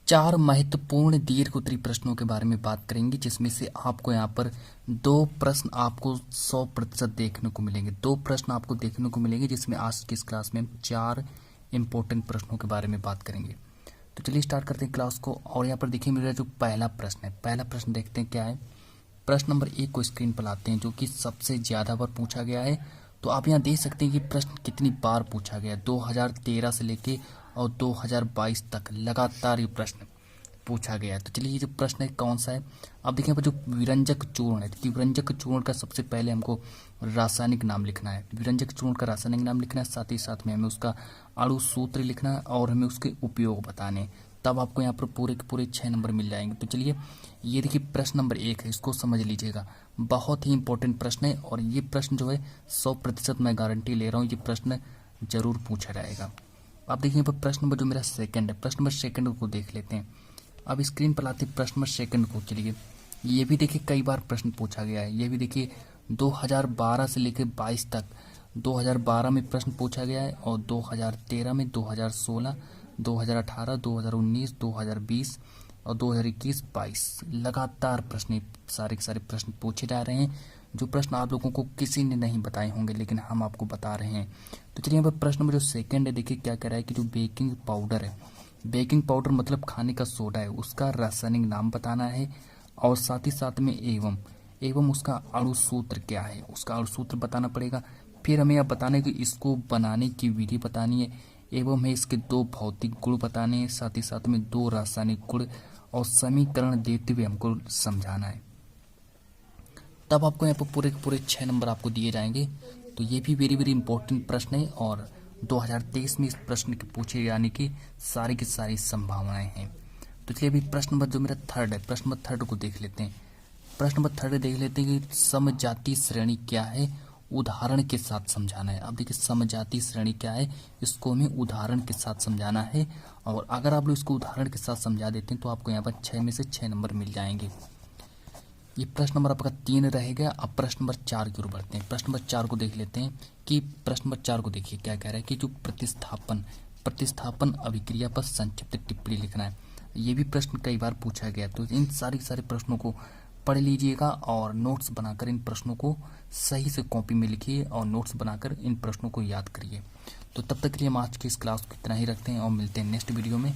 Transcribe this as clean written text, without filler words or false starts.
चार महत्वपूर्ण दीर्घ उत्तरी प्रश्नों के बारे में बात करेंगे, जिसमें से आपको यहाँ पर दो प्रश्न आपको 100% देखने को मिलेंगे। दो प्रश्न आपको देखने को मिलेंगे, जिसमें आज की इस क्लास में हम चार इंपॉर्टेंट प्रश्नों के बारे में बात करेंगे। तो चलिए स्टार्ट करते हैं क्लास को। और यहाँ पर देखिए मेरा जो पहला प्रश्न है, पहला प्रश्न देखते हैं क्या है। प्रश्न नंबर 1 को स्क्रीन पर लाते हैं, जो कि सबसे ज़्यादा बार पूछा गया है। तो आप यहाँ देख सकते हैं कि प्रश्न कितनी बार पूछा गया है। 2013 से लेके और 2022 तक लगातार ये प्रश्न पूछा गया है। तो चलिए ये जो प्रश्न है कौन सा है, अब देखिए यहाँ पर जो विरंजक चूर्ण है, कि विरंजक चूर्ण का सबसे पहले हमको रासायनिक नाम लिखना है। विरंजक चूर्ण का रासायनिक नाम लिखना है, साथ ही साथ में हमें उसका अणु सूत्र लिखना है और हमें उसके उपयोग बताने हैं। तब आपको यहाँ पर पूरे के पूरे 6 नंबर मिल जाएंगे। तो चलिए ये देखिए प्रश्न नंबर 1 है, इसको समझ लीजिएगा। बहुत ही इंपॉर्टेंट प्रश्न है और ये प्रश्न जो है 100% मैं गारंटी ले रहा हूँ, ये प्रश्न जरूर पूछा जाएगा। आप देखिए यहाँ पर प्रश्न नंबर जो मेरा सेकंड है, प्रश्न नंबर सेकंड को देख लेते हैं। अब स्क्रीन पर लाते हैं प्रश्न नंबर सेकंड को। चलिए ये भी देखिए कई बार प्रश्न पूछा गया है। ये भी देखिए 2012 से लेकर 22 तक, 2012 में प्रश्न पूछा गया है और 2013 में, 2016, 2018, 2019, 2020 और 2021-22 लगातार प्रश्न, सारे के सारे प्रश्न पूछे जा रहे हैं। जो प्रश्न आप लोगों को किसी ने नहीं बताए होंगे, लेकिन हम आपको बता रहे हैं। तो चलिए यहाँ पर प्रश्न नंबर जो सेकंड है, देखिए क्या कह रहा है कि जो बेकिंग पाउडर है, बेकिंग पाउडर मतलब खाने का सोडा है, उसका रासायनिक नाम बताना है और साथ ही साथ में एवं उसका अणु सूत्र क्या है, उसका अणु सूत्र बताना पड़ेगा। फिर हमें यह बताना है कि इसको बनाने की विधि बतानी है, एवं हमें इसके 2 भौतिक गुण बताने हैं, साथ ही साथ में 2 रासायनिक गुण और समीकरण देते हुए हमको समझाना है। तब आपको यहाँ पर पूरे के पूरे 6 नंबर आपको दिए जाएंगे। तो ये भी वेरी वेरी इंपॉर्टेंट प्रश्न है और 2023 में इस प्रश्न के पूछे जाने की सारी संभावनाएं हैं। तो चलिए अभी प्रश्न नंबर जो मेरा थर्ड है, प्रश्न नंबर थर्ड को देख लेते हैं। प्रश्न नंबर थर्ड देख लेते हैं कि समजातीय श्रेणी क्या है, उदाहरण के साथ समझाना है। अब देखिए समजातीय श्रेणी क्या है, इसको हमें उदाहरण के साथ समझाना है और अगर आप लोग इसको उदाहरण के साथ समझा देते हैं तो आपको यहाँ पर 6 में से 6 नंबर मिल जाएंगे। ये प्रश्न नंबर आपका 3 रहेगा। अब प्रश्न नंबर 4 की ओर बढ़ते हैं। प्रश्न नंबर 4 को देख लेते हैं कि प्रश्न नंबर 4 को देखिए क्या कह रहा है कि जो प्रतिस्थापन अभिक्रिया पर संक्षिप्त टिप्पणी लिखना है। ये भी प्रश्न कई बार पूछा गया, तो इन सारे प्रश्नों को पढ़ लीजिएगा और नोट्स बनाकर इन प्रश्नों को सही से कॉपी में लिखिए और नोट्स बनाकर इन प्रश्नों को याद करिए। तो तब तक के लिए हम आज की इस क्लास को इतना ही रखते हैं और मिलते हैं नेक्स्ट वीडियो में।